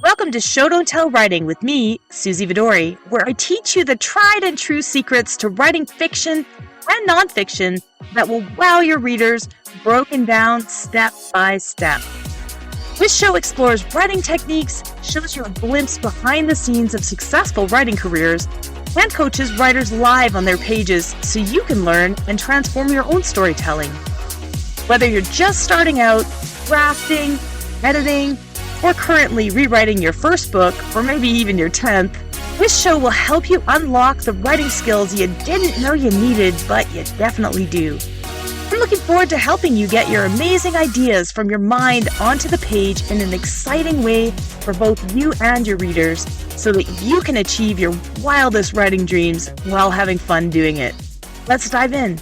Welcome to Show Don't Tell Writing with me, Suzy Vidori, where I teach you the tried and true secrets to writing fiction and nonfiction that will wow your readers, broken down step by step. This show explores writing techniques, shows you a glimpse behind the scenes of successful writing careers, and coaches writers live on their pages so you can learn and transform your own storytelling. Whether you're just starting out, drafting, editing, or currently rewriting your first book, or maybe even your 10th, this show will help you unlock the writing skills you didn't know you needed, but you definitely do. I'm looking forward to helping you get your amazing ideas from your mind onto the page in an exciting way for both you and your readers, so that you can achieve your wildest writing dreams while having fun doing it. Let's dive in.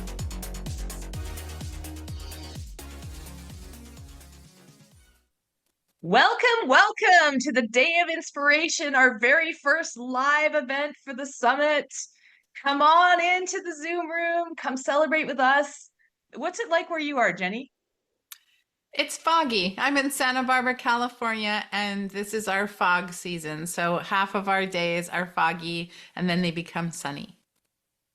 Welcome to the Day of Inspiration, our very first live event for the summit. Come on into the Zoom room, come celebrate with us. What's it like where you are, Jenny? It's foggy. I'm in Santa Barbara, California, and this is our fog season. So half of our days are foggy and then they become sunny.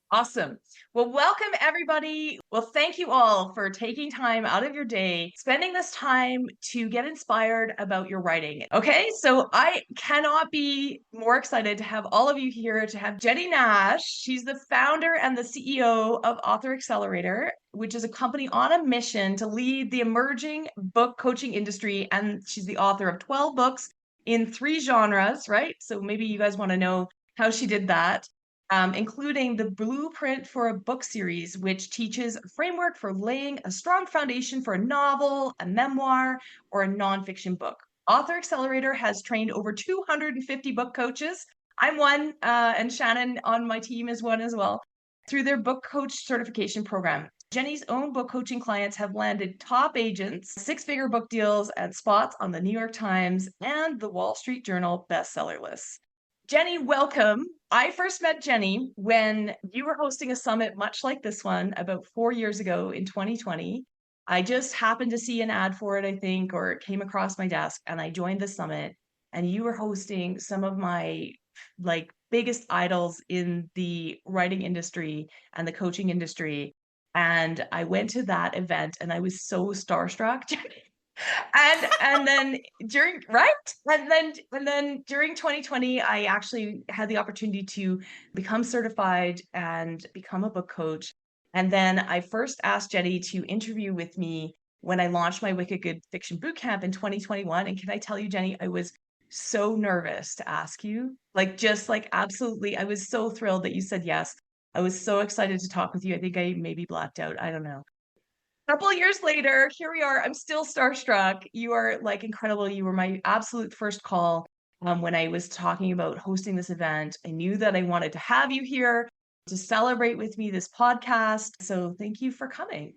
Awesome. Well, welcome everybody. Well, thank you all for taking time out of your day, spending this time to get inspired about your writing. Okay, so I cannot be more excited to have all of you here, to have Jennie Nash. She's the founder and the CEO of Author Accelerator, which is a company on a mission to lead the emerging book coaching industry. And she's the author of 12 books in 3 genres, right? So maybe you guys want to know how she did that. Including the Blueprint for a Book series, which teaches a framework for laying a strong foundation for a novel, a memoir, or a nonfiction book. Author Accelerator has trained over 250 book coaches. I'm one, and Shannon on my team is one as well, through their book coach certification program. Jenny's own book coaching clients have landed top agents, 6-figure book deals, and spots on the New York Times and the Wall Street Journal bestseller lists. Jenny, welcome. I first met Jenny when you were hosting a summit much like this one about 4 years ago in 2020. I just happened to see an ad for it, I think, or it came across my desk, and I joined the summit. And you were hosting some of my biggest idols in the writing industry and the coaching industry. And I went to that event and I was so starstruck, Jenny. And then during during 2020, I actually had the opportunity to become certified and become a book coach. And then I first asked Jenny to interview with me when I launched my Wicked Good Fiction Bootcamp in 2021. And can I tell you, Jenny, I was so nervous to ask you, absolutely. I was so thrilled that you said yes. I was so excited to talk with you. I think I maybe blacked out. I don't know. Couple of years later, here we are. I'm still starstruck. You are incredible. You were my absolute first call when I was talking about hosting this event. I knew that I wanted to have you here to celebrate with me this podcast. So thank you for coming.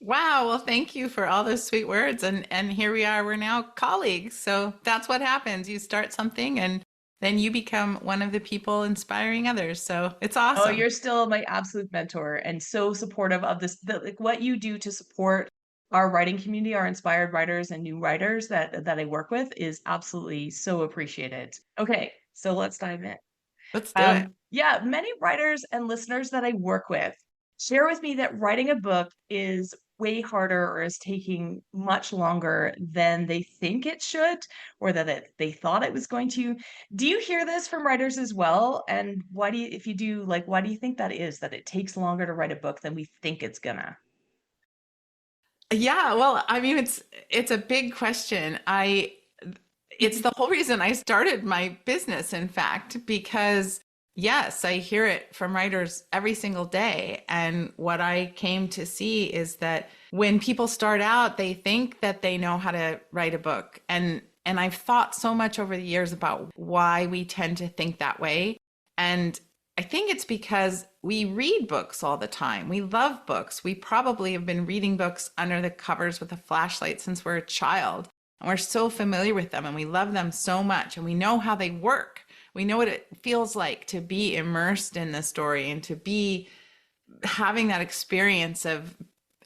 Wow. Well, thank you for all those sweet words. And here we are. We're now colleagues. So that's what happens. You start something and then you become one of the people inspiring others. So it's Oh, awesome. you're still my absolute mentor and so supportive of this, what you do to support our writing community, our inspired writers and new writers that I work with is absolutely so appreciated. Okay, so let's dive in. Let's do it. Yeah, many writers and listeners that I work with share with me that writing a book is way harder or is taking much longer than they think it should, or they thought it was going to. Do you hear this from writers as well? And why do you, if you do, why do you think that is, that it takes longer to write a book than we think it's gonna? Yeah, well, I mean, it's a big question. It's the whole reason I started my business, in fact, because yes, I hear it from writers every single day. And what I came to see is that when people start out, they think that they know how to write a book. And I've thought so much over the years about why we tend to think that way. And I think it's because we read books all the time. We love books. We probably have been reading books under the covers with a flashlight since we're a child. And we're so familiar with them and we love them so much and we know how they work. We know what it feels like to be immersed in the story and to be having that experience of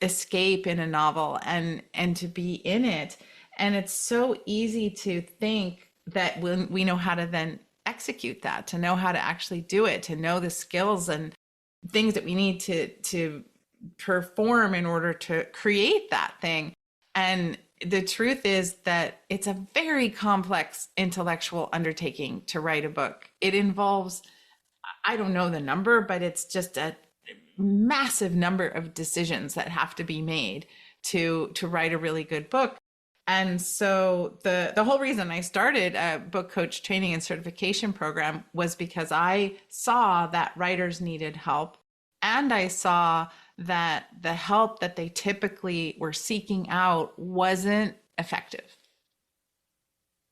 escape in a novel and to be in it. And it's so easy to think that when we know how to then execute that, to know how to actually do it, to know the skills and things that we need to perform in order to create that thing. And the truth is that it's a very complex intellectual undertaking to write a book. It involves, I don't know the number, but it's just a massive number of decisions that have to be made to write a really good book. And so the whole reason I started a book coach training and certification program was because I saw that writers needed help, and I saw that the help that they typically were seeking out wasn't effective.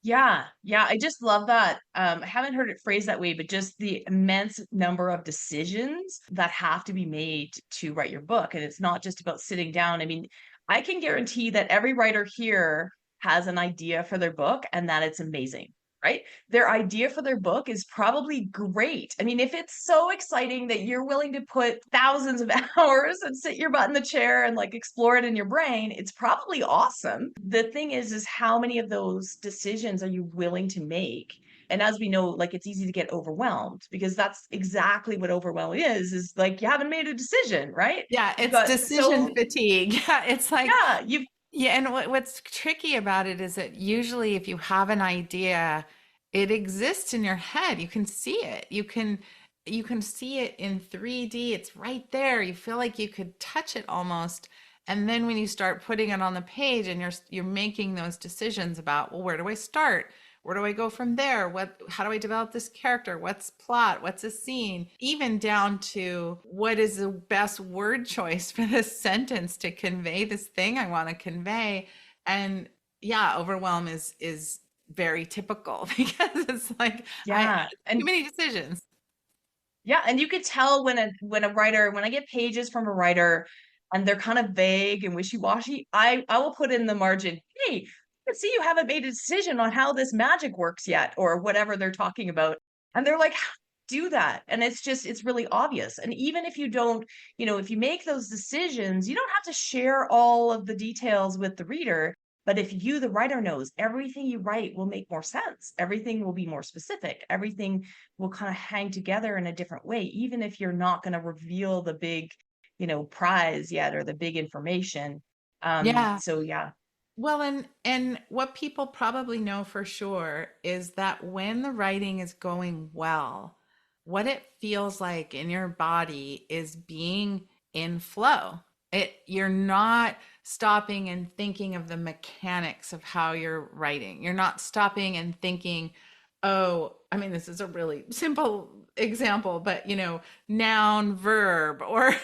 Yeah, yeah, I just love that. I haven't heard it phrased that way, but just the immense number of decisions that have to be made to write your book. And it's not just about sitting down. I mean, I can guarantee that every writer here has an idea for their book and that it's amazing, right? Their idea for their book is probably great. I mean, if it's so exciting that you're willing to put thousands of hours and sit your butt in the chair and like explore it in your brain, it's probably awesome. The thing is how many of those decisions are you willing to make? And as we know, like it's easy to get overwhelmed because that's exactly what overwhelm is like you haven't made a decision, right? Yeah, You've it's got decision so fatigue. Yeah, it's like, yeah, you've yeah, and what's tricky about it is that usually if you have an idea, it exists in your head. You can see it. You can see it in 3D. It's right there. You feel like you could touch it almost. And then when you start putting it on the page and you're making those decisions about, well, where do I start? Where do I go from there? How do I develop this character? What's plot? What's a scene? Even down to what is the best word choice for this sentence to convey this thing I want to convey. And yeah, overwhelm is very typical because it's like I yeah. too many decisions. Yeah, and you could tell when a writer when I get pages from a writer and they're kind of vague and wishy-washy, I will put in the margin, "Hey, I can see you haven't made a decision on how this magic works yet," or whatever they're talking about. And they're like, "How do you do that?" And it's just it's really obvious. And even if you don't, if you make those decisions, you don't have to share all of the details with the reader. But if you, the writer, knows everything you write will make more sense, everything will be more specific, everything will kind of hang together in a different way, even if you're not going to reveal the big, prize yet or the big information. Yeah. So yeah, Well, and what people probably know for sure is that when the writing is going well, what it feels like in your body is being in flow. You're not stopping and thinking of the mechanics of how you're writing. You're not stopping and thinking, oh, I mean, this is a really simple example, but noun, verb, or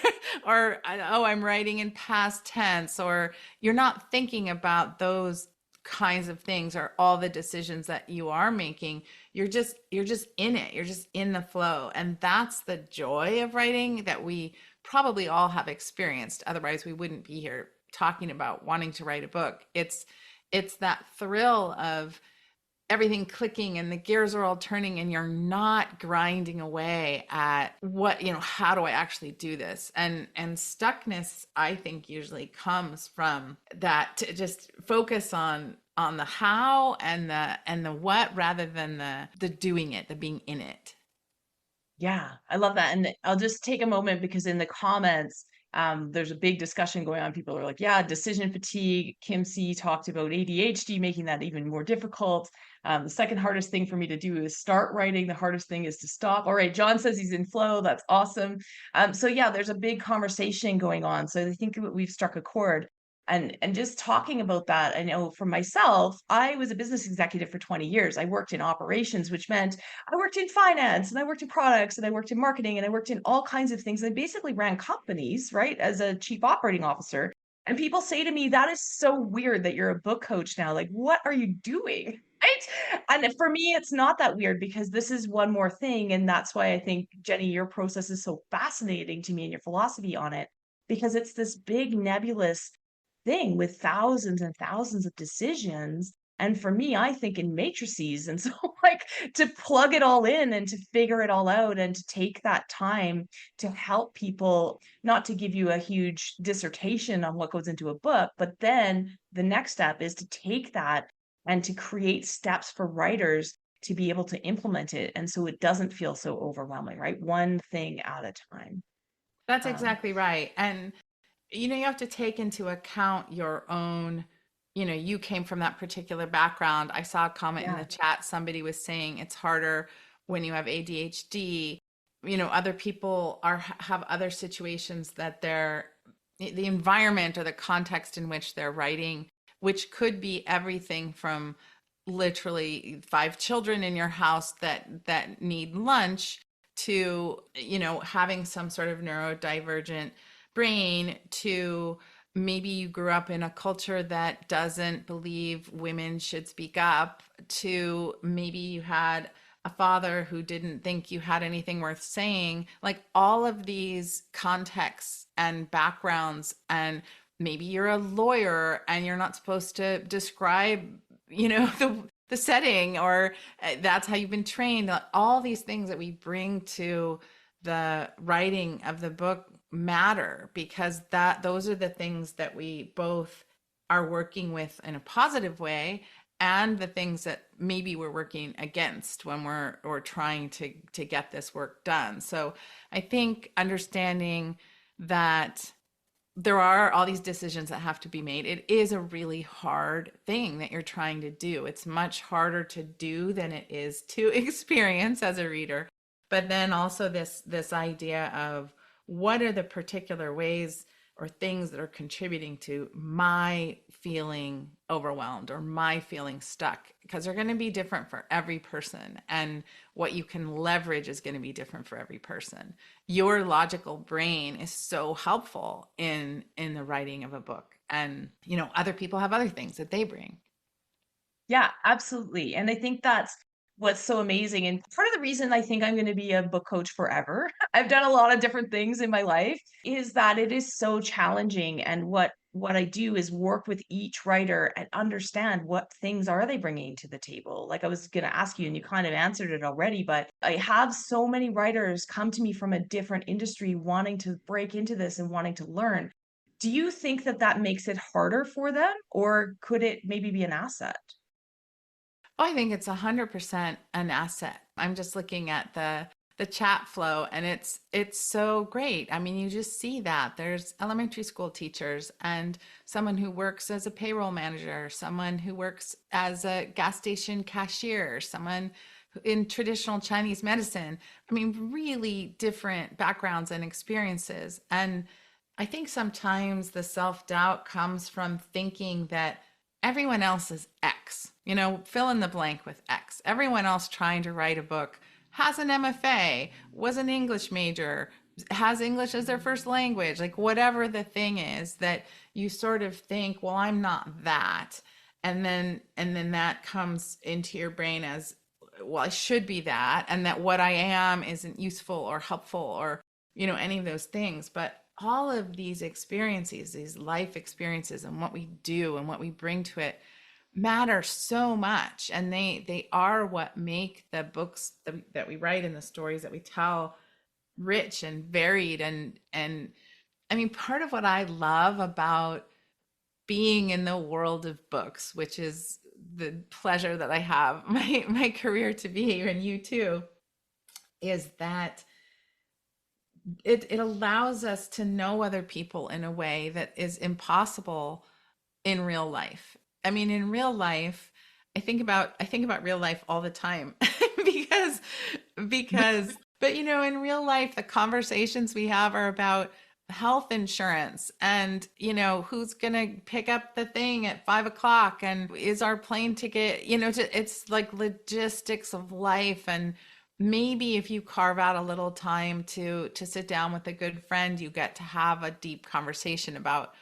or oh, I'm writing in past tense, or you're not thinking about those kinds of things or all the decisions that you are making. You're just in it. You're just in the flow. And that's the joy of writing that we probably all have experienced. Otherwise, we wouldn't be here talking about wanting to write a book. It's that thrill of everything clicking and the gears are all turning and you're not grinding away at how do I actually do this. And stuckness, I think, usually comes from that, to just focus on the how and the what, rather than the doing it, the being in it. yeah, I love that. And I'll just take a moment because in the comments, there's a big discussion going on. People are like, yeah, decision fatigue. Kim C talked about ADHD, making that even more difficult. The second hardest thing for me to do is start writing. The hardest thing is to stop. All right, John says he's in flow. That's awesome. So yeah, there's a big conversation going on. So I think we've struck a chord. And just talking about that, I know for myself, I was a business executive for 20 years. I worked in operations, which meant I worked in finance and I worked in products and I worked in marketing and I worked in all kinds of things. I basically ran companies, right, as a chief operating officer. And people say to me, that is so weird that you're a book coach now. Like, what are you doing? Right. And for me, it's not that weird because this is one more thing. And that's why I think, Jenny, your process is so fascinating to me and your philosophy on it, because it's this big nebulous thing with thousands and thousands of decisions And for me, I think in matrices. And so, like, to plug it all in and to figure it all out and to take that time to help people, not to give you a huge dissertation on what goes into a book, but then the next step is to take that and to create steps for writers to be able to implement it. And so it doesn't feel so overwhelming, right? One thing at a time. That's Um, exactly right. And you have to take into account your own, you came from that particular background. I saw a comment in yeah. the chat. Somebody was saying it's harder when you have ADHD. Other people have other situations that the environment or the context in which they're writing, which could be everything from literally five children in your house that need lunch to having some sort of neurodivergent brain, to maybe you grew up in a culture that doesn't believe women should speak up, to maybe you had a father who didn't think you had anything worth saying. Like all of these contexts and backgrounds, and maybe you're a lawyer and you're not supposed to describe the setting, or that's how you've been trained. All these things that we bring to the writing of the book matter, because those are the things that we both are working with in a positive way, and the things that maybe we're working against when we're trying to get this work done. So I think understanding that there are all these decisions that have to be made. It is a really hard thing that you're trying to do. It's much harder to do than it is to experience as a reader. But then also this idea of what are the particular ways or things that are contributing to my feeling overwhelmed or my feeling stuck, because they're going to be different for every person, and what you can leverage is going to be different for every person. Your logical brain is so helpful in the writing of a book, and other people have other things that they bring. Yeah, absolutely. And I think that's what's so amazing. And part of the reason I think I'm going to be a book coach forever, I've done a lot of different things in my life, is that it is so challenging. And what I do is work with each writer and understand what things are they bringing to the table. Like I was going to ask you, and you kind of answered it already, but I have so many writers come to me from a different industry wanting to break into this and wanting to learn. Do you think that that makes it harder for them, or could it maybe be an asset? Oh, I think it's 100% an asset. I'm just looking at the chat flow, and it's so great. I mean, you just see that there's elementary school teachers and someone who works as a payroll manager, someone who works as a gas station cashier, someone in traditional Chinese medicine. I mean, really different backgrounds and experiences. And I think sometimes the self-doubt comes from thinking that everyone else is X, fill in the blank with X. Everyone else trying to write a book has an MFA, was an English major, has English as their first language, like whatever the thing is that you sort of think, well, I'm not that. And then that comes into your brain as, well, I should be that, and that what I am isn't useful or helpful or, any of those things. But all of these experiences, these life experiences, and what we do and what we bring to it matter so much, and they are what make the books that we write and the stories that we tell rich and varied. And I mean, part of what I love about being in the world of books, which is the pleasure that I have my career to be, and you too, is that it allows us to know other people in a way that is impossible in real life. I mean, in real life, I think about real life all the time because but in real life the conversations we have are about health insurance, and who's gonna pick up the thing at 5 o'clock, and is our plane ticket, it's like logistics of life. And maybe if you carve out a little time to sit down with a good friend, you get to have a deep conversation about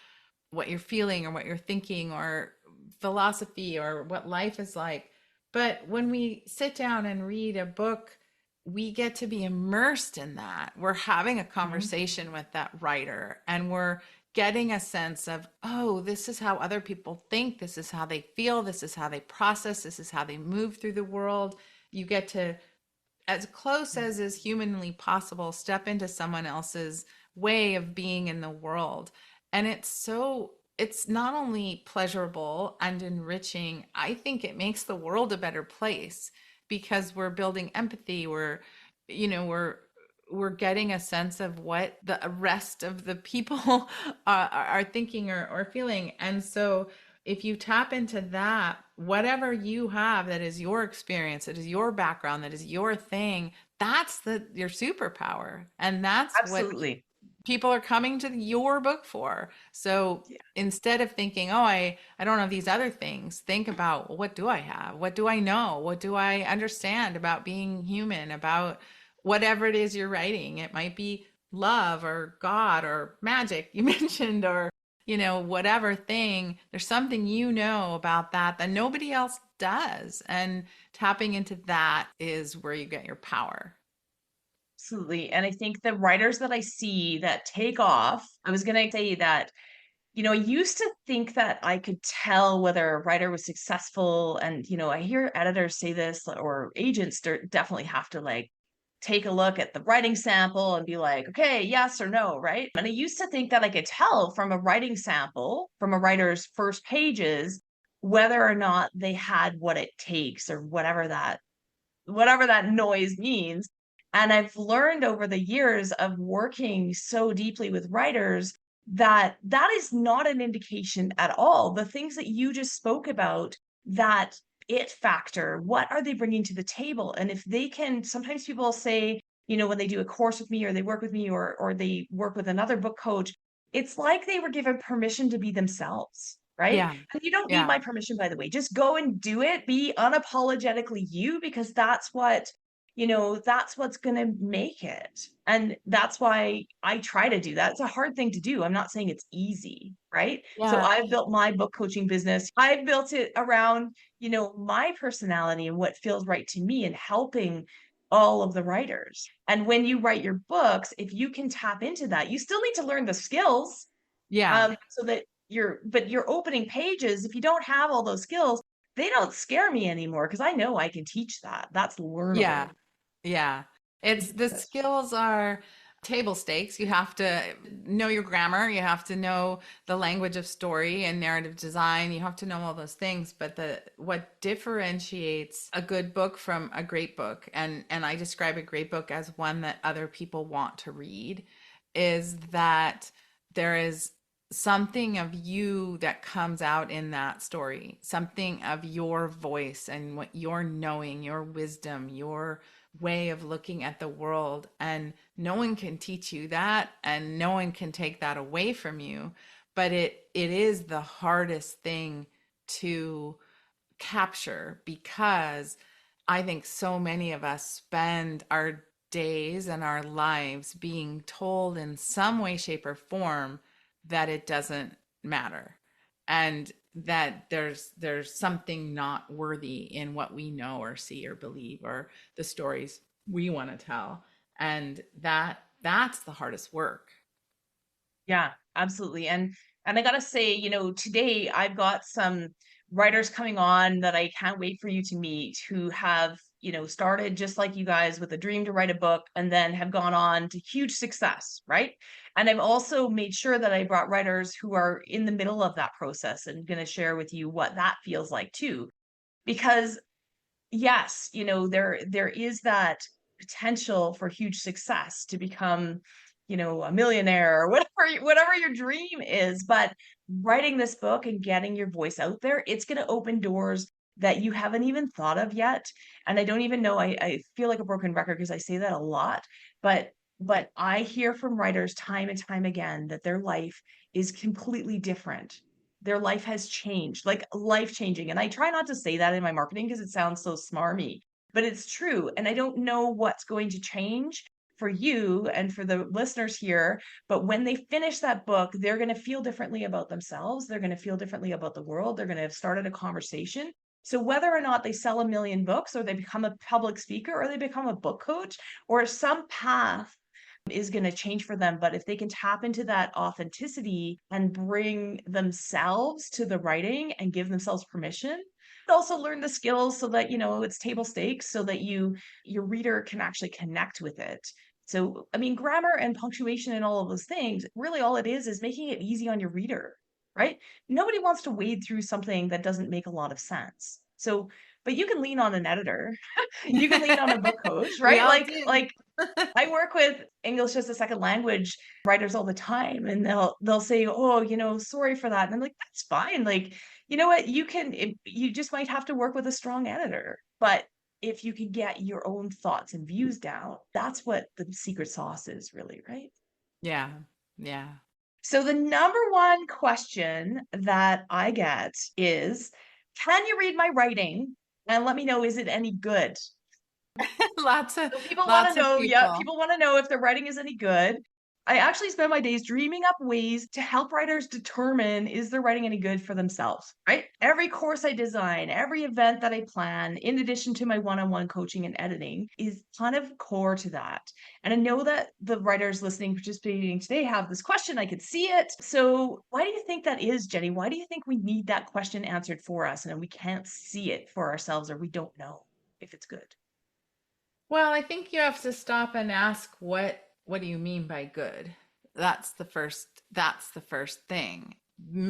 what you're feeling or what you're thinking or philosophy or what life is like. But when we sit down and read a book, we get to be immersed in that. We're having a Mhm. conversation with that writer, and we're getting a sense of, oh, this is how other people think, this is how they feel, this is how they process, this is how they move through the world. You get to, as close as is humanly possible, step into someone else's way of being in the world. And it's not only pleasurable and enriching, I think it makes the world a better place because we're building empathy. We're getting a sense of what the rest of the people are thinking or feeling. And so if you tap into that, whatever you have that is your experience, that is your background, that is your thing, that's your superpower. And that's what Absolutely. people are coming to your book for. So Yeah. instead of thinking, oh, I don't know these other things, think about, well, what do I have? What do I know? What do I understand about being human, about whatever it is you're writing? It might be love or God or magic you mentioned, or whatever thing. There's something about that nobody else does. And tapping into that is where you get your power. Absolutely. And I think the writers that I see that take off, I was going to say that, I used to think that I could tell whether a writer was successful. And, I hear editors say this, or agents definitely have to like take a look at the writing sample and be like, okay, yes or no, right? And I used to think that I could tell from a writing sample, from a writer's first pages, whether or not they had what it takes or whatever that noise means. And I've learned over the years of working so deeply with writers that that is not an indication at all. The things that you just spoke about, that it factor, what are they bringing to the table? And if they can, sometimes people say, when they do a course with me or they work with me or they work with another book coach, it's like they were given permission to be themselves. Right. Yeah. And you don't need Yeah. my permission, by the way. Just go and do it. Be unapologetically you, because that's what's going to make it. And that's why I try to do that. It's a hard thing to do. I'm not saying it's easy, right? So Yeah. I've built my book coaching business. I've built it around, my personality and what feels right to me and helping all of the writers. And when you write your books, if you can tap into that, you still need to learn the skills, Yeah. so that your opening pages, if you don't have all those skills, they don't scare me anymore because I know I can teach that. That's learnable. Yeah. Yeah. It's the skills are table stakes. You have to know your grammar, you have to know the language of story and narrative design, you have to know all those things, but the what differentiates a good book from a great book, and I describe a great book as one that other people want to read, is that there is something of you that comes out in that story, something of your voice and what you're knowing, your wisdom, your way of looking at the world. And no one can teach you that, and no one can take that away from you. But it is the hardest thing to capture, because I think so many of us spend our days and our lives being told in some way, shape, or form that it doesn't matter, and that there's something not worthy in what we know or see or believe or the stories we want to tell. And that's the hardest work. Yeah, absolutely. And I gotta say, today I've got some writers coming on that I can't wait for you to meet, who have, started just like you guys with a dream to write a book and then have gone on to huge success, right? And I've also made sure that I brought writers who are in the middle of that process and going to share with you what that feels like too. Because yes, there is that potential for huge success to become, a millionaire or whatever your dream is. But writing this book and getting your voice out there, it's going to open doors that you haven't even thought of yet. And I don't even know, I feel like a broken record because I say that a lot, but I hear from writers time and time again that their life is completely different. Their life has changed, like life changing. And I try not to say that in my marketing because it sounds so smarmy, but it's true. And I don't know what's going to change for you and for the listeners here. But when they finish that book, they're going to feel differently about themselves. They're going to feel differently about the world. They're going to have started a conversation. So whether or not they sell a million books or they become a public speaker or they become a book coach or some path is going to change for them. But if they can tap into that authenticity and bring themselves to the writing and give themselves permission, also learn the skills so that, it's table stakes so that your reader can actually connect with it. So, I mean, grammar and punctuation and all of those things, really all it is making it easy on your reader, right? Nobody wants to wade through something that doesn't make a lot of sense. So, but you can lean on an editor. You can lean on a book coach, We right? all Like do. like I work with English as a second language writers all the time, and they'll say, "Oh, sorry for that." And I'm like, "That's fine. Like, you know what? You just might have to work with a strong editor, but if you can get your own thoughts and views down, that's what the secret sauce is, really, right?" Yeah. Yeah. So the number one question that I get is, "Can you read my writing and let me know, is it any good?" Lots of So people want lots to of know, yeah, people. people want to know if their writing is any good. I actually spend my days dreaming up ways to help writers determine, is their writing any good for themselves, right? Every course I design, every event that I plan, in addition to my one-on-one coaching and editing, is kind of core to that. And I know that the writers listening, participating today have this question. I could see it. So why do you think that is, Jenny? Why do you think we need that question answered for us and we can't see it for ourselves, or we don't know if it's good? Well, I think you have to stop and ask what do you mean by good? That's the first thing.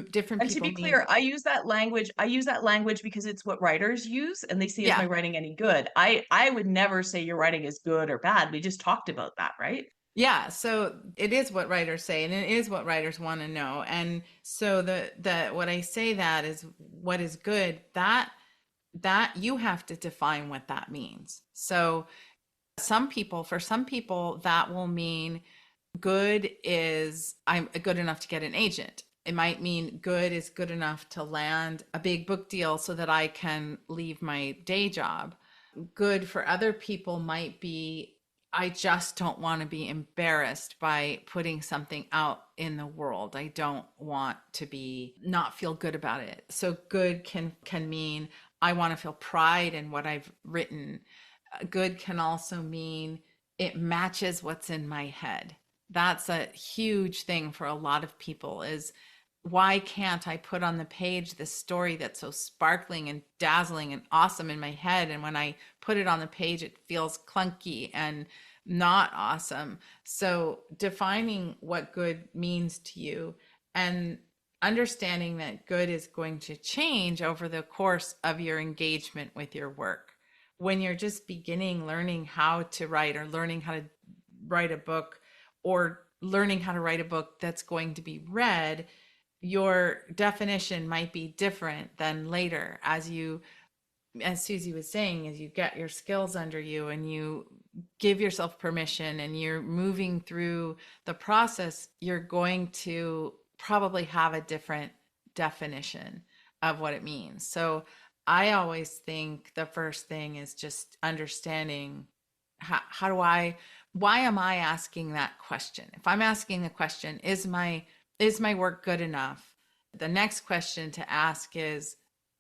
Different And to people be mean clear, I use that language because it's what writers use, and they see, is my yeah. writing any good? I would never say your writing is good or bad. We just talked about that, right? Yeah, so it is what writers say and it is what writers want to know. And so the what I say that is what is good, that you have to define what that means. So for some people that will mean good is I'm good enough to get an agent. It might mean good is good enough to land a big book deal so that I can leave my day job. Good for other people might be I just don't want to be embarrassed by putting something out in the world. I don't want to be not feel good about it. So good can mean I want to feel pride in what I've written. Good can also mean it matches what's in my head. That's a huge thing for a lot of people is why can't I put on the page this story that's so sparkling and dazzling and awesome in my head? And when I put it on the page, it feels clunky and not awesome. So defining what good means to you and understanding that good is going to change over the course of your engagement with your work. When you're just beginning learning how to write or learning how to write a book or learning how to write a book that's going to be read, your definition might be different than later as Suzy was saying, as you get your skills under you and you give yourself permission and you're moving through the process, you're going to probably have a different definition of what it means. So I always think the first thing is just understanding how do why am I asking that question? If I'm asking the question, is my work good enough? The next question to ask is,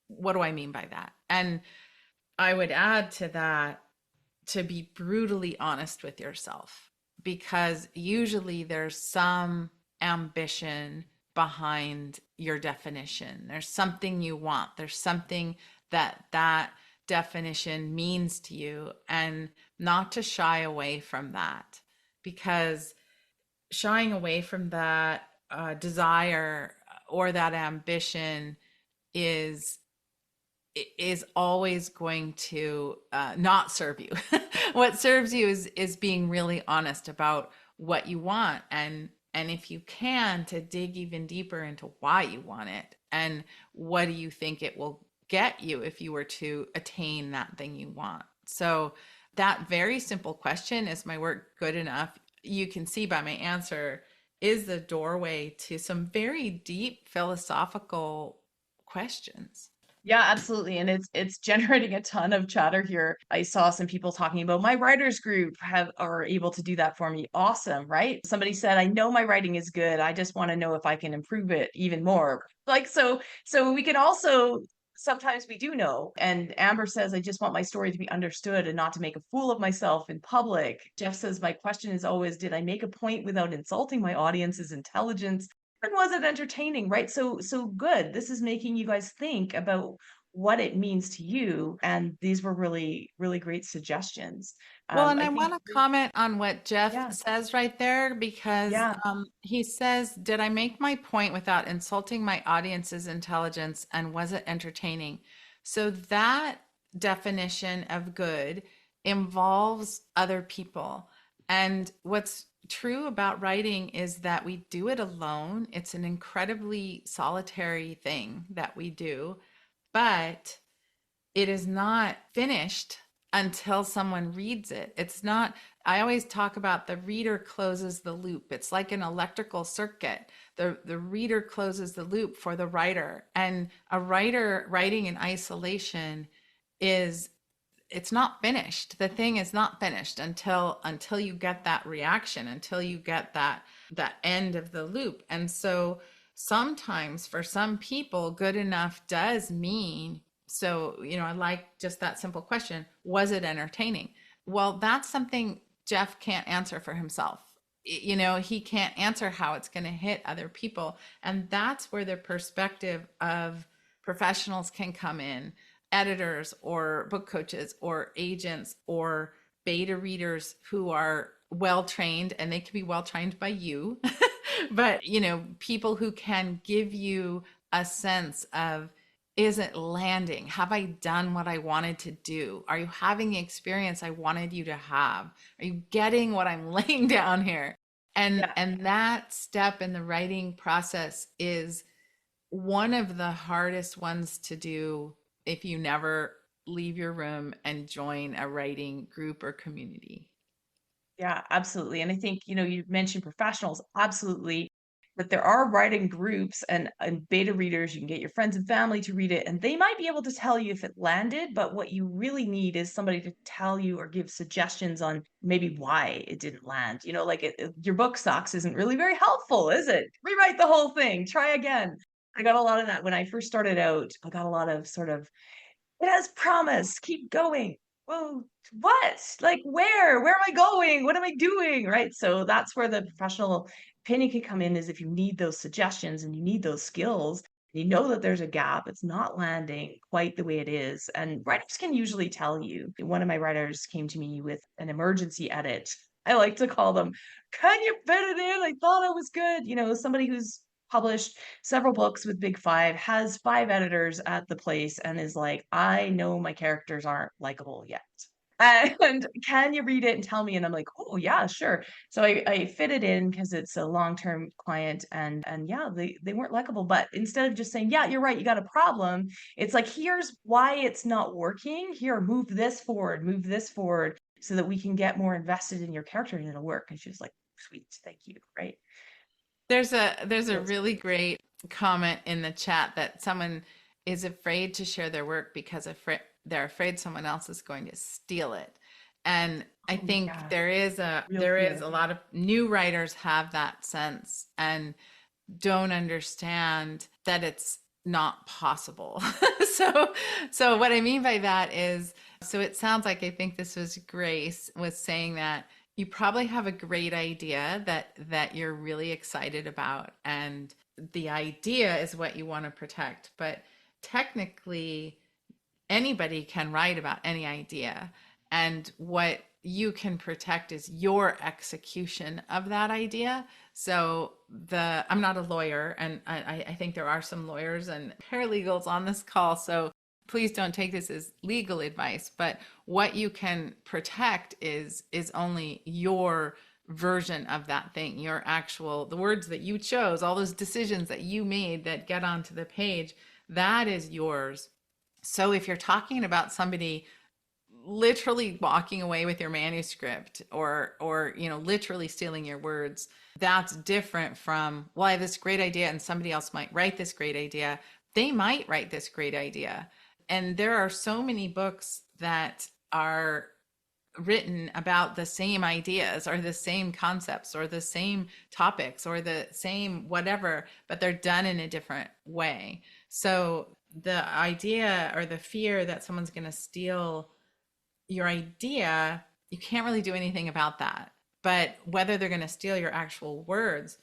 what do I mean by that? And I would add to that to be brutally honest with yourself because usually there's some ambition behind your definition. There's something you want. There's something that definition means to you and not to shy away from that because shying away from that desire or that ambition is is always going to not serve you. What serves you is being really honest about what you want and if you can to dig even deeper into why you want it and what do you think it will get you if you were to attain that thing you want. So that very simple question, is my work good enough? You can see by my answer is the doorway to some very deep philosophical questions. Yeah, absolutely. And it's generating a ton of chatter here. I saw some people talking about my writers group are able to do that for me. Awesome, right? Somebody said, I know my writing is good. I just want to know if I can improve it even more. Like so we can also sometimes we do know. And Amber says, I just want my story to be understood and not to make a fool of myself in public. Jeff says, my question is always, did I make a point without insulting my audience's intelligence? And was it entertaining? Right. So good. This is making you guys think about what it means to you. And these were really, really great suggestions. Well, and I I think, want to comment on what Jeff yeah, says right there because yeah, he says, did I make my point without insulting my audience's intelligence and was it entertaining? So that definition of good involves other people. And what's true about writing is that we do it alone. It's an incredibly solitary thing that we do, but it is not finished until someone reads it. It's not, I always talk about the reader closes the loop. It's like an electrical circuit. The reader closes the loop for the writer. And a writer writing in isolation is it's not finished. The thing is not finished until you get that reaction, until you get that end of the loop. And so sometimes for some people, good enough does mean, so I like just that simple question, was it entertaining? Well, that's something Jeff can't answer for himself. He can't answer how it's going to hit other people. And that's where the perspective of professionals can come in, editors or book coaches or agents or beta readers who are well trained, and they can be well trained by you, but people who can give you a sense of, is it landing? Have I done what I wanted to do? Are you having the experience I wanted you to have? Are you getting what I'm laying down here? And yeah. and that step in the writing process is one of the hardest ones to do if you never leave your room and join a writing group or community. Yeah, absolutely. And I think, you mentioned professionals, absolutely. But there are writing groups and beta readers. You can get your friends and family to read it, and they might be able to tell you if it landed. But what you really need is somebody to tell you or give suggestions on maybe why it didn't land. Like your book sucks isn't really very helpful, is it? Rewrite the whole thing, try again. I got a lot of that when I first started out. I got a lot of sort of, it has promise. Keep going. Well, what? Like where? Where am I going? What am I doing? Right. So that's where the professional opinion can come in, is if you need those suggestions and you need those skills, you know that there's a gap, it's not landing quite the way it is. And writers can usually tell you. One of my writers came to me with an emergency edit. I like to call them, can you fit it in? I thought it was good. Somebody who's published several books with Big Five, has five editors at the place, and is like, I know my characters aren't likable yet. And can you read it and tell me? And I'm like, oh yeah, sure. So I fit it in because it's a long-term client, and yeah, they weren't likable. But instead of just saying, yeah, you're right, you got a problem, it's like, here's why it's not working. Here, move this forward so that we can get more invested in your character and it'll work. And she was like, sweet, thank you. Right. There's a That's really great comment in the chat that someone is afraid to share their work because they're afraid someone else is going to steal it. And I oh think yeah, real there is fear. a lot of new writers have that sense and don't understand that it's not possible. so so what I mean by that is, so it sounds like, I think this was Grace was saying that you probably have a great idea that you're really excited about, and the idea is what you want to protect, but technically anybody can write about any idea. And what you can protect is your execution of that idea. So I'm not a lawyer, and I think there are some lawyers and paralegals on this call. So please don't take this as legal advice. But what you can protect is only your version of that thing, your actual, the words that you chose, all those decisions that you made that get onto the page, that is yours. So if you're talking about somebody literally walking away with your manuscript, or literally stealing your words, that's different from, well, I have this great idea and somebody else might write this great idea. They might write this great idea. And there are so many books that are written about the same ideas or the same concepts or the same topics or the same whatever, but they're done in a different way. So the idea or the fear that someone's going to steal your idea, you can't really do anything about that. But whether they're going to steal your actual words,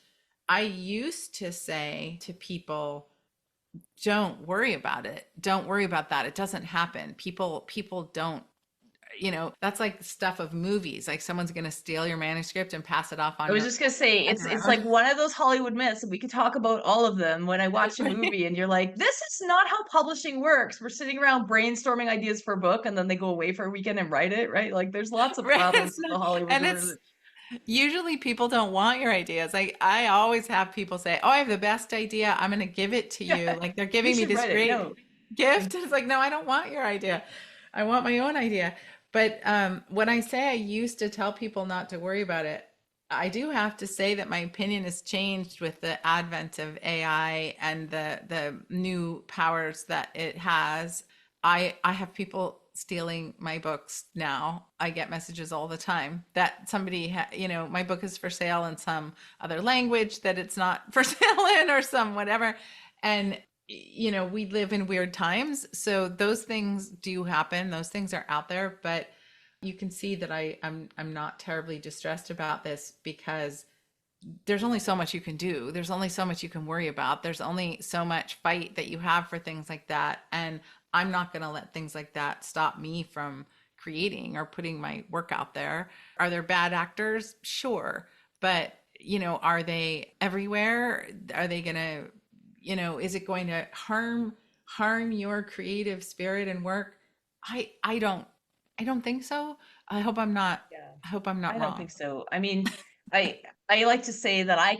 I used to say to people, don't worry about it. Don't worry about that. It doesn't happen. People don't, that's like stuff of movies. Like someone's going to steal your manuscript and pass it off I on was your just gonna say on it's your like one of those Hollywood myths, and we could talk about all of them when I watch a own. movie and you're like, this is not how publishing works. We're sitting around brainstorming ideas for a book and then they go away for a weekend and write it, right? Like there's lots of Right. problems with the Hollywood And version. it's usually people don't want your ideas. Like I always have people say, "Oh, I have the best idea. I'm going to give it to you." Yeah, Like they're you giving me should this write it. great No. gift. It's like, "No, I don't want your idea. I want my own idea." But when I say I used to tell people not to worry about it, I do have to say that my opinion has changed with the advent of AI and the new powers that it has. I have people stealing my books now. I get messages all the time that somebody, my book is for sale in some other language that it's not for sale in or some whatever. And we live in weird times, so those things do happen. Those things are out there, but you can see that I'm not terribly distressed about this because there's only so much you can do. There's only so much you can worry about. There's only so much fight that you have for things like that. And I'm not going to let things like that stop me from creating or putting my work out there. Are there bad actors? Sure. But, are they everywhere? Are they going to, is it going to harm your creative spirit and work? I don't think so. I hope I'm not Yeah. I hope I'm not I don't wrong. think so. I mean, I I like to say that I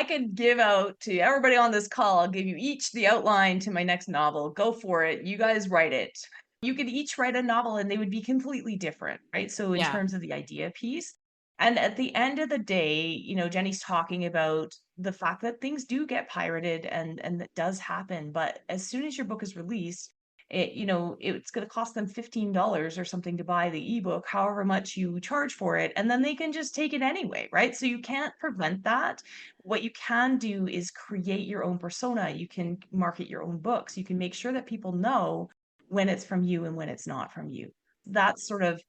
could give out to everybody on this call. I'll give you each the outline to my next novel. Go for it. You guys write it. You could each write a novel and they would be completely different, right? So in Yeah. terms of the idea piece, and at the end of the day, Jenny's talking about the fact that things do get pirated and that does happen, but as soon as your book is released, it's going to cost them $15 or something to buy the ebook, however much you charge for it, and then they can just take it anyway, right? So you can't prevent that. What you can do is create your own persona. You can market your own books. You can make sure that people know when it's from you and when it's not from you. That's sort of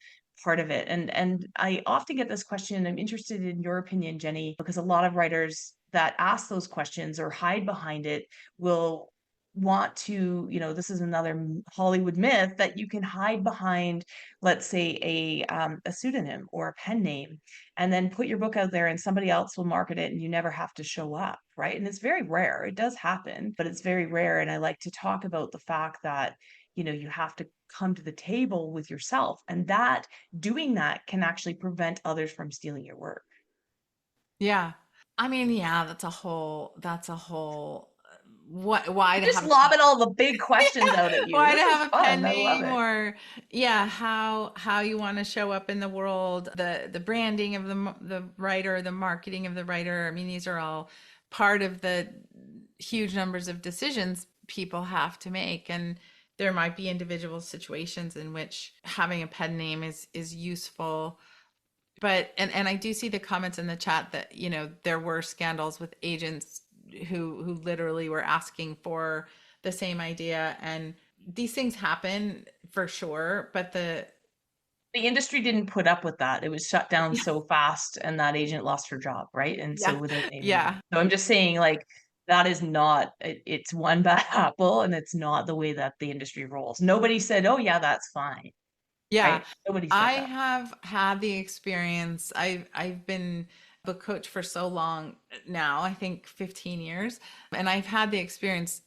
part of it. And I often get this question. I'm interested in your opinion, Jenny, because a lot of writers that ask those questions or hide behind it will want to, this is another Hollywood myth that you can hide behind, let's say, a pseudonym or a pen name, and then put your book out there, and somebody else will market it, and you never have to show up, right? And it's very rare. It does happen, but it's very rare. And I like to talk about the fact that you have to come to the table with yourself, and that doing that can actually prevent others from stealing your work. Yeah. I mean, yeah, that's a whole what why I'm to just have a lobbing all the big questions out at you. why to This is have a fun. pen I love name it. or yeah, how you want to show up in the world, the branding of the writer, the marketing of the writer. I mean, these are all part of the huge numbers of decisions people have to make, and there might be individual situations in which having a pen name is useful. But and I do see the comments in the chat that there were scandals with agents who literally were asking for the same idea, and these things happen for sure, but The industry didn't put up with that. It was shut down yeah, so fast, and that agent lost her job, right? And so yeah, without naming them. yeah, So I'm just saying, like, that is not, it's one bad apple, and it's not the way that the industry rolls. Nobody said, oh, yeah, that's fine, yeah. right? Nobody said I that. have had the experience. I've been a coach for so long now, I think 15 years, and I've had the experience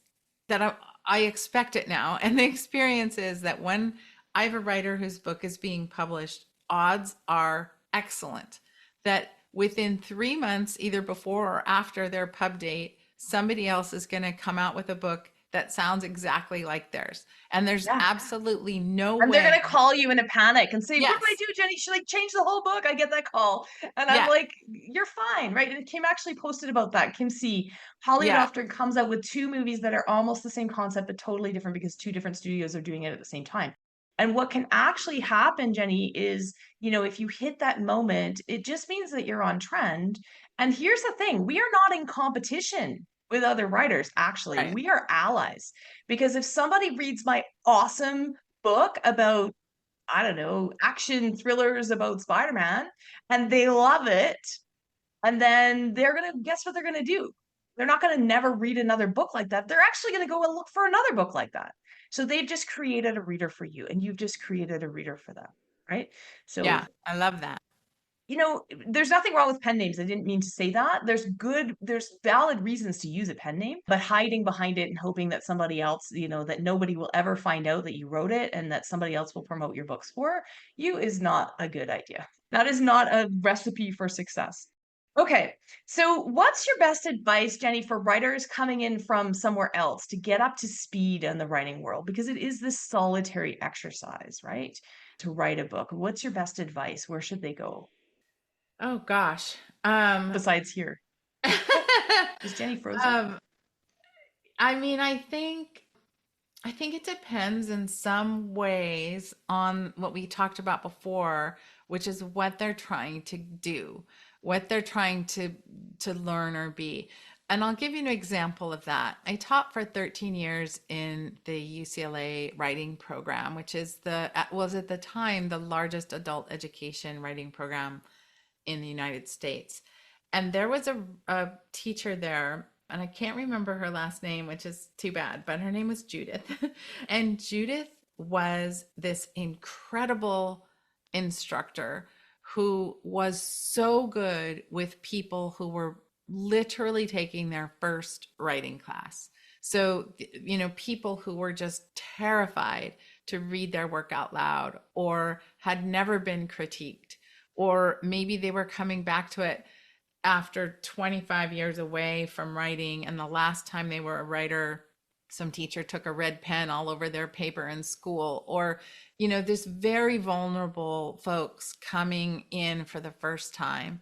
that I expect it now. And the experience is that when I have a writer whose book is being published, odds are excellent that within 3 months, either before or after their pub date, somebody else is going to come out with a book that sounds exactly like theirs. And there's Yeah. absolutely no And they're way. gonna call you in a panic and say, "What do I Yes. do, Jenny? Should I change the whole book?" I get that call, and I'm Yeah. like, "You're fine, right?" And Kim actually posted about that. Kim C. Hollywood Yeah. often comes out with two movies that are almost the same concept but totally different because two different studios are doing it at the same time. And what can actually happen, Jenny, is, if you hit that moment, it just means that you're on trend. And here's the thing, we are not in competition with other writers, actually. Right. We are allies. Because if somebody reads my awesome book about, I don't know, action thrillers about Spider-Man and they love it, and then they're going to guess what they're going to do. They're not going to never read another book like that. They're actually going to go and look for another book like that. So they've just created a reader for you and you've just created a reader for them, right? Yeah, So, I love that. there's nothing wrong with pen names. I didn't mean to say that. There's valid reasons to use a pen name, but hiding behind it and hoping that somebody else, that nobody will ever find out that you wrote it and that somebody else will promote your books for you is not a good idea. That is not a recipe for success. Okay, so what's your best advice, Jenny, for writers coming in from somewhere else to get up to speed in the writing world? Because it is this solitary exercise, right? To write a book. What's your best advice? Where should they go Oh gosh. besides here? Oh, is Jenny frozen? um, I mean, I think it depends in some ways on what we talked about before, which is what they're trying to do, what they're trying to learn or be. And I'll give you an example of that. I taught for 13 years in the UCLA writing program, which is was at the time the largest adult education writing program in the United States. And there was a teacher there, and I can't remember her last name, which is too bad, but her name was Judith. And Judith was this incredible instructor who was so good with people who were literally taking their first writing class. So, people who were just terrified to read their work out loud or had never been critiqued, or maybe they were coming back to it after 25 years away from writing, and the last time they were a writer, some teacher took a red pen all over their paper in school, or this very vulnerable folks coming in for the first time.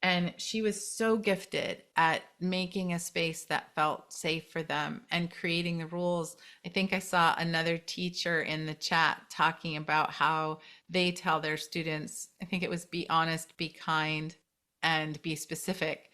And she was so gifted at making a space that felt safe for them and creating the rules. I think I saw another teacher in the chat talking about how they tell their students, I think it was be honest, be kind, and be specific.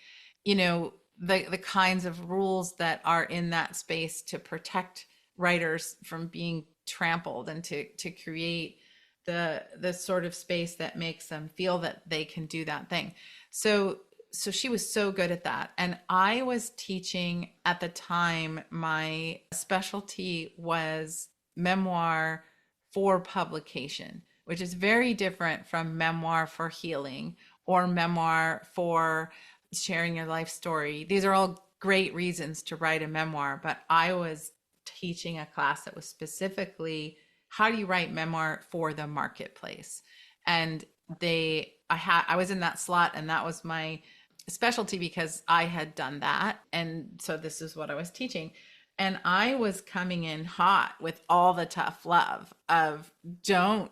The kinds of rules that are in that space to protect writers from being trampled and to create the sort of space that makes them feel that they can do that thing. So she was so good at that. And I was teaching at the time, my specialty was memoir for publication, which is very different from memoir for healing or memoir for sharing your life story. These are all great reasons to write a memoir, but I was teaching a class that was specifically how do you write memoir for the marketplace. And I was in that slot, and that was my specialty because I had done that. And so this is what I was teaching. And I was coming in hot with all the tough love of don't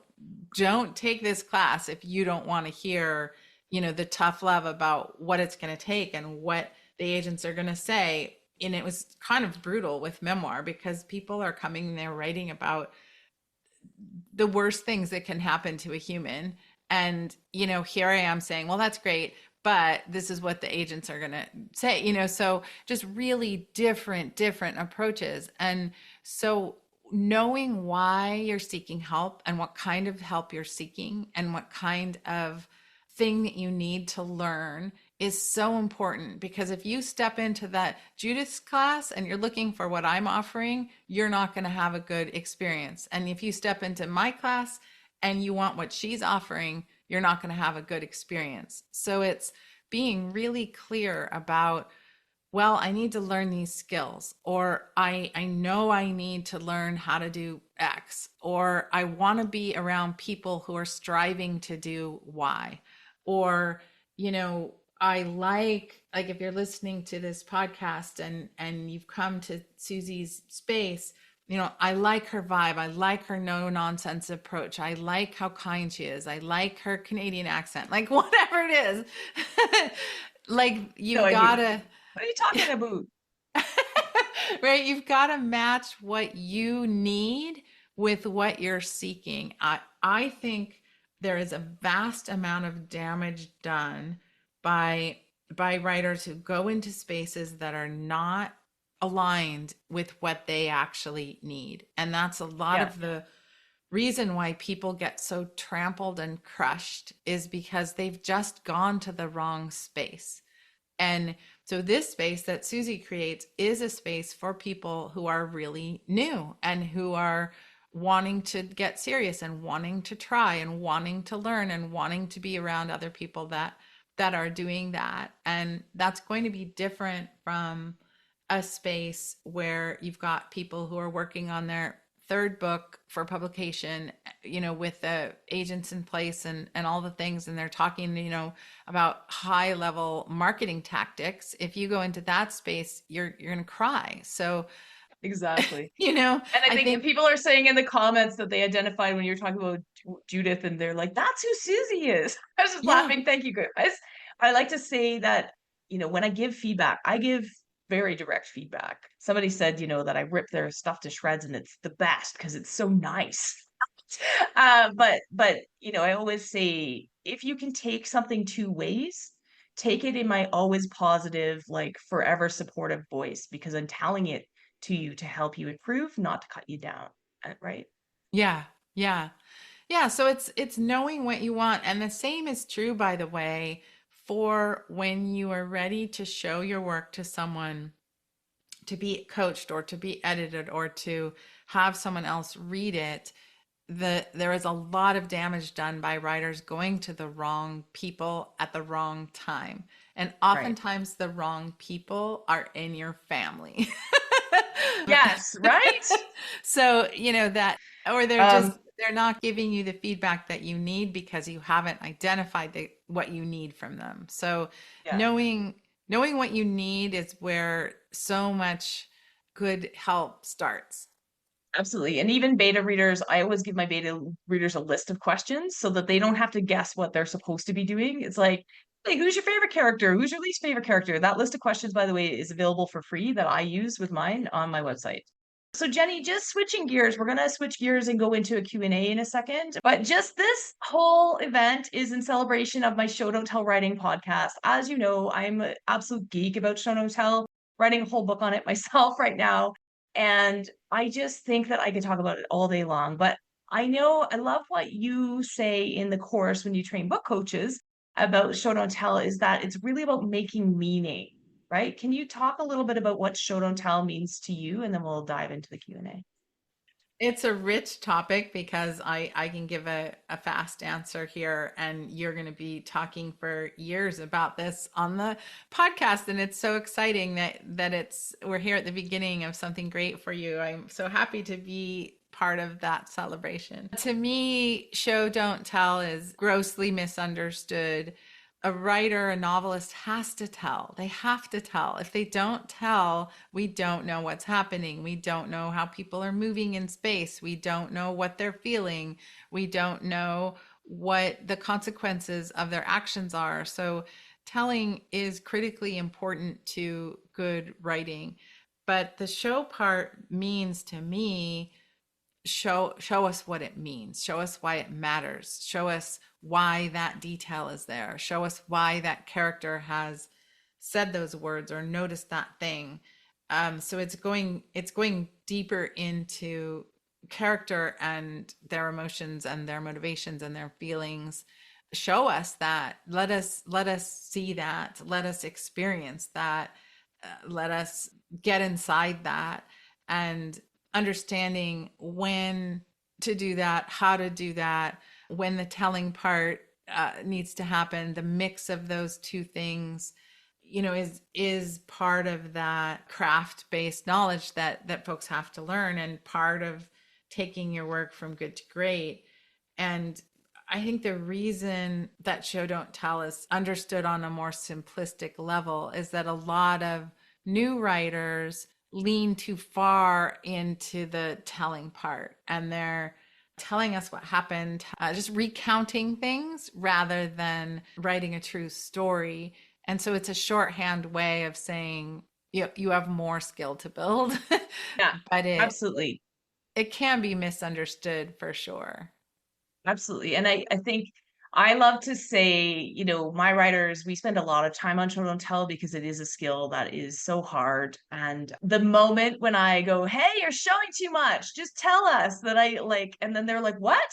take this class if you don't want to hear, the tough love about what it's going to take and what the agents are going to say. And it was kind of brutal with memoir because people are coming there writing about the worst things that can happen to a human. And, here I am saying, well, that's great, but this is what the agents are going to say, so just really different approaches. And so knowing why you're seeking help and what kind of help you're seeking and what kind of thing that you need to learn is so important, because if you step into that Judith's class and you're looking for what I'm offering, you're not going to have a good experience. And if you step into my class and you want what she's offering, you're not going to have a good experience. So it's being really clear about, well, I need to learn these skills, or I know I need to learn how to do X, or I want to be around people who are striving to do Y, or, I like if you're listening to this podcast and you've come to Suzy's space, I like her vibe. I like her no nonsense approach. I like how kind she is. I like her Canadian accent, like whatever it is. Like No you've idea. gotta, What are you talking about? right? You've got to match what you need with what you're seeking. I think there is a vast amount of damage done by writers who go into spaces that are not aligned with what they actually need. And that's a lot Yeah, of the reason why people get so trampled and crushed, is because they've just gone to the wrong space. And so this space that Suzy creates is a space for people who are really new and who are wanting to get serious and wanting to try and wanting to learn and wanting to be around other people that are doing that. And that's going to be different from a space where you've got people who are working on their third book for publication, with the agents in place and all the things, and they're talking, about high level marketing tactics. If you go into that space, you're going to cry. So, exactly. you know, And I I think think, people are saying in the comments that they identified when you're talking about Judith, and they're like, "That's who Suzy is." I was just yeah, laughing. Thank you, guys. I like to say that, when I give feedback, I give very direct feedback. Somebody said, that I rip their stuff to shreds, and it's the best because it's so nice. But I always say, if you can take something two ways, take it in my always positive, like forever supportive voice, because I'm telling it to you to help you improve, not to cut you down. Right? yeah, yeah. Yeah, so it's knowing what you want. And the same is true, by the way, for when you are ready to show your work to someone, to be coached or to be edited or to have someone else read it. There is a lot of damage done by writers going to the wrong people at the wrong time. And Right. oftentimes the wrong people are in your family. Yes, right? So, that, or Um, they're not giving you the feedback that you need because you haven't identified what you need from them. So, yeah. knowing knowing what you need is where so much good help starts. Absolutely. And even beta readers, I always give my beta readers a list of questions so that they don't have to guess what they're supposed to be doing. It's like, hey, who's your favorite character? Who's your least favorite character? That list of questions, by the way, is available for free that I use with mine on my website. So Jenny, just switching gears, we're going to switch gears and go into a Q&A in a second. But just this whole event is in celebration of my Show Don't Tell writing podcast. As you know, I'm an absolute geek about Show Don't Tell, writing a whole book on it myself right now. And I just think that I could talk about it all day long. But I know I love what you say in the course when you train book coaches about Show Don't Tell, is that it's really about making meaning, right? Can you talk a little bit about what Show Don't Tell means to you, and then we'll dive into the Q&A. It's a rich topic because I can give a fast answer here, and you're going to be talking for years about this on the podcast. And it's so exciting that we're here at the beginning of something great for you. I'm so happy to be part of that celebration. To me, show don't tell is grossly misunderstood. A writer, a novelist has to tell. They have to tell. If they don't tell, we don't know what's happening. We don't know how people are moving in space. We don't know what they're feeling. We don't know what the consequences of their actions are. So, telling is critically important to good writing. But the show part means to me, show us what it means, show us why it matters, show us why that detail is there, show us why that character has said those words or noticed that thing. So it's going deeper into character and their emotions and their motivations and their feelings. Show us that, let us see that, let us experience that, let us get inside that, and understanding when to do that, how to do that, when the telling part needs to happen, the mix of those two things, is part of that craft-based knowledge that folks have to learn, and part of taking your work from good to great. And I think the reason that show don't tell is understood on a more simplistic level is that a lot of new writers lean too far into the telling part, and they're telling us what happened, just recounting things rather than writing a true story. And so it's a shorthand way of saying you have more skill to build. Yeah, but it absolutely. it can be misunderstood for sure. Absolutely. And I think I love to say, my writers, we spend a lot of time on show don't tell because it is a skill that is so hard. And the moment when I go, hey, you're showing too much, just tell us that I like, and then they're like, what?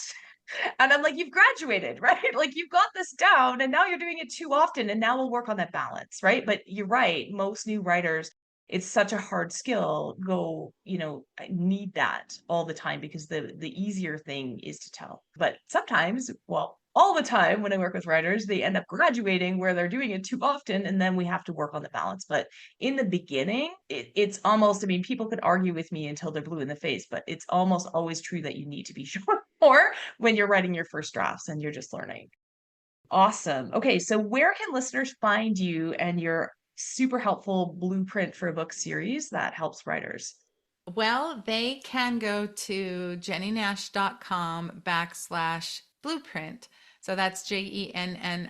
And I'm like, you've graduated, right? Like you've got this down and now you're doing it too often. And now we'll work on that balance, right? But you're right. Most new writers, it's such a hard skill. I need that all the time because the easier thing is to tell. But sometimes, well, all the time when I work with writers, they end up graduating where they're doing it too often, and then we have to work on the balance. But in the beginning, it's almost, I mean, people could argue with me until they're blue in the face, but it's almost always true that you need to be sure more when you're writing your first drafts and you're just learning. Awesome. Okay, so where can listeners find you and your super helpful blueprint for a book series that helps writers? Well, they can go to jennienash.com/blueprint. So that's JENNIENASH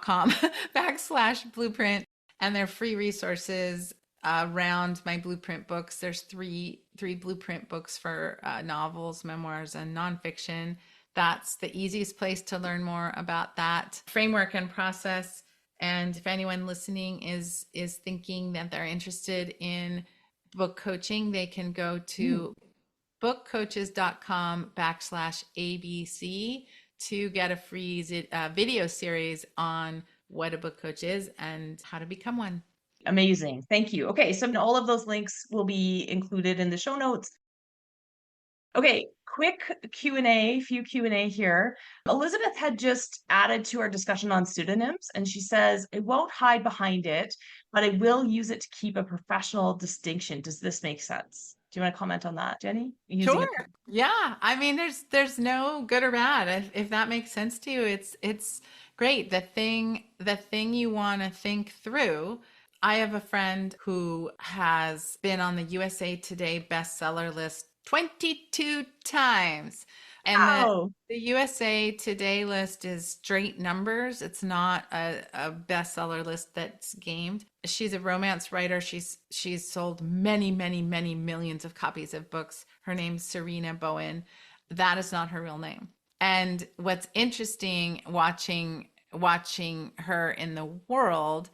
.com /blueprint. And they're free resources around my blueprint books. There's three blueprint books for novels, memoirs, and nonfiction. That's the easiest place to learn more about that framework and process. And if anyone listening is thinking that they're interested in book coaching, they can go to bookcoaches.com /ABC to get a free video series on what a book coach is and how to become one. Amazing. Thank you. Okay, so all of those links will be included in the show notes. Okay, quick few Q&A here. Elizabeth had just added to our discussion on pseudonyms, and she says, I won't hide behind it, but I will use it to keep a professional distinction. Does this make sense? Do you want to comment on that, Jenny? Using Sure. it. Yeah. I mean, there's no good or bad. If that makes sense to you, it's great. The thing you want to think through. I have a friend who has been on the USA Today bestseller list 22 times. And Oh, the USA Today list is straight numbers. It's not a bestseller list that's gamed. She's a romance writer. She's sold many, many, many millions of copies of books. Her name's Serena Bowen. That is not her real name. And what's interesting watching her in the world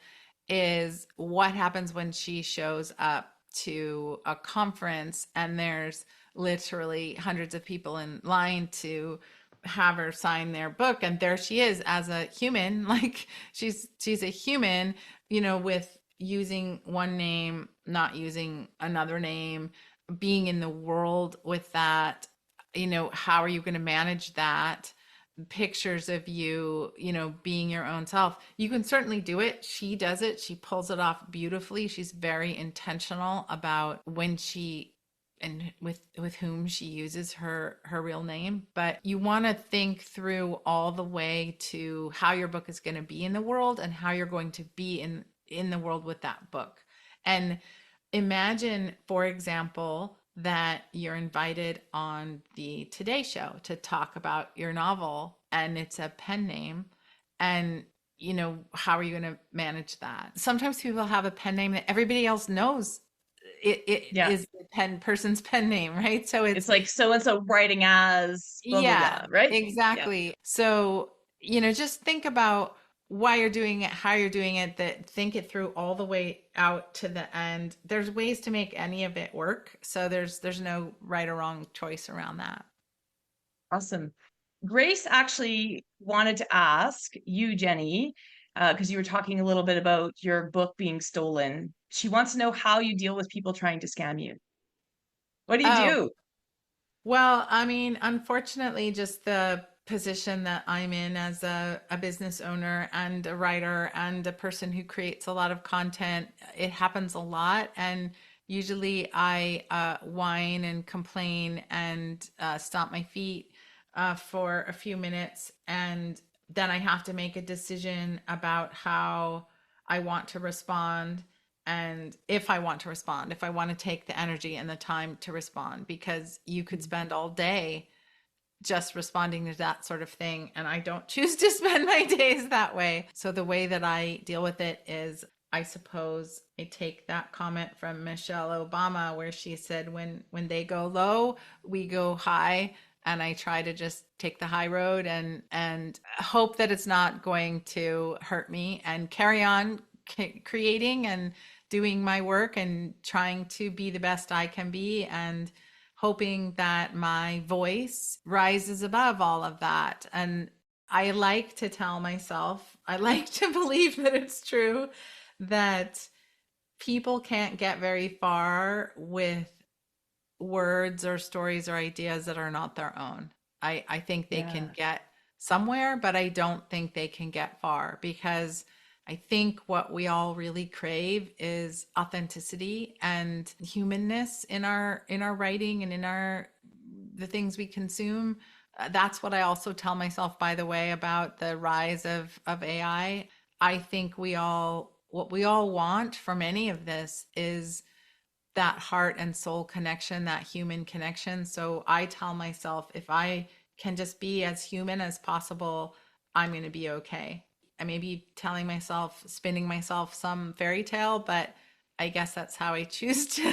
is what happens when she shows up to a conference and there's literally hundreds of people in line to have her sign their book, and there she is as a human. Like she's a human, with using one name, not using another name, being in the world with that. How are you going to manage that? Pictures of you, being your own self. You can certainly do it. She does it. She pulls it off beautifully. She's very intentional about when she and with whom she uses her real name. But you want to think through all the way to how your book is going to be in the world and how you're going to be in the world with that book. And imagine, for example, that you're invited on the Today Show to talk about your novel and it's a pen name. And, how are you going to manage that? Sometimes people have a pen name that everybody else knows it yeah. is the person's pen name, right? So It's it's, like so and so writing as blah, blah, yeah, blah, right? Yeah. exactly. So, just think about why you're doing it, how you're doing it, that think it through all the way out to the end. There's ways to make any of it work. So there's no right or wrong choice around that. Awesome. Grace actually wanted to ask you, Jenny, because you were talking a little bit about your book being stolen. She wants to know how you deal with people trying to scam you. What do you Oh, do? well, I mean, unfortunately, just the position that I'm in as a business owner and a writer and a person who creates a lot of content, it happens a lot. And usually I whine and complain and stomp my feet for a few minutes. And then I have to make a decision about how I want to respond, and if I want to respond, if I want to take the energy and the time to respond, because you could spend all day just responding to that sort of thing. And I don't choose to spend my days that way. So the way that I deal with it is I suppose I take that comment from Michelle Obama where she said when they go low, we go high, and I try to just take the high road and hope that it's not going to hurt me and carry on creating and doing my work and trying to be the best I can be, and hoping that my voice rises above all of that. And I like to tell myself, I like to believe that it's true, that people can't get very far with words or stories or ideas that are not their own. I think they can get somewhere, but I don't think they can get far, because I think what we all really crave is authenticity and humanness in our writing and in the things we consume. That's what I also tell myself, by the way, about the rise of AI. I think what we all want from any of this is that heart and soul connection, that human connection. So I tell myself, if I can just be as human as possible, I'm going to be okay. I may be telling myself, spinning myself some fairy tale, but I guess that's how I choose to No,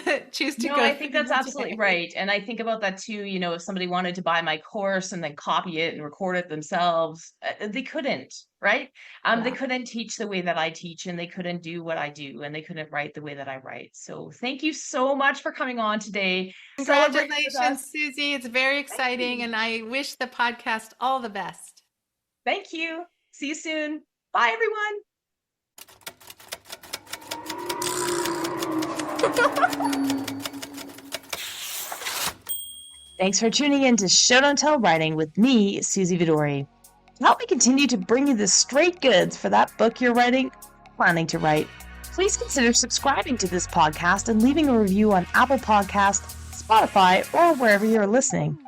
go I think through that's the absolutely day. right. And I think about that too, if somebody wanted to buy my course and then copy it and record it themselves, they couldn't, right? They Yeah. couldn't teach the way that I teach, and they couldn't do what I do, and they couldn't write the way that I write. So thank you so much for coming on today, celebrating with us. Congratulations, Suzy. It's very Thank exciting, you. and I wish the podcast all the best. Thank you. See you soon. Bye, everyone. Thanks for tuning in to Show Don't Tell Writing with me, Suzy Vidori. To help me continue to bring you the straight goods for that book you're writing, planning to write, please consider subscribing to this podcast and leaving a review on Apple Podcasts, Spotify, or wherever you're listening.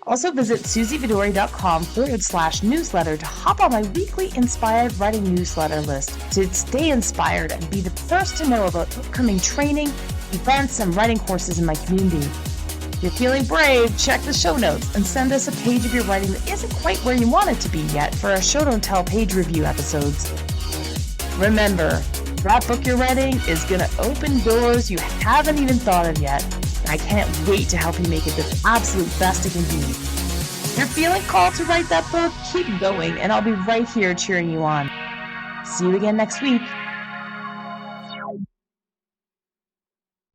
Also visit suzyvidori.com/newsletter to hop on my weekly inspired writing newsletter list to stay inspired and be the first to know about upcoming training, events, and writing courses in my community. If you're feeling brave, check the show notes and send us a page of your writing that isn't quite where you want it to be yet for our Show Don't Tell page review episodes. Remember, that book you're writing is going to open doors you haven't even thought of yet. I can't wait to help you make it the absolute best it can be. If you're feeling called to write that book, keep going, and I'll be right here cheering you on. See you again next week.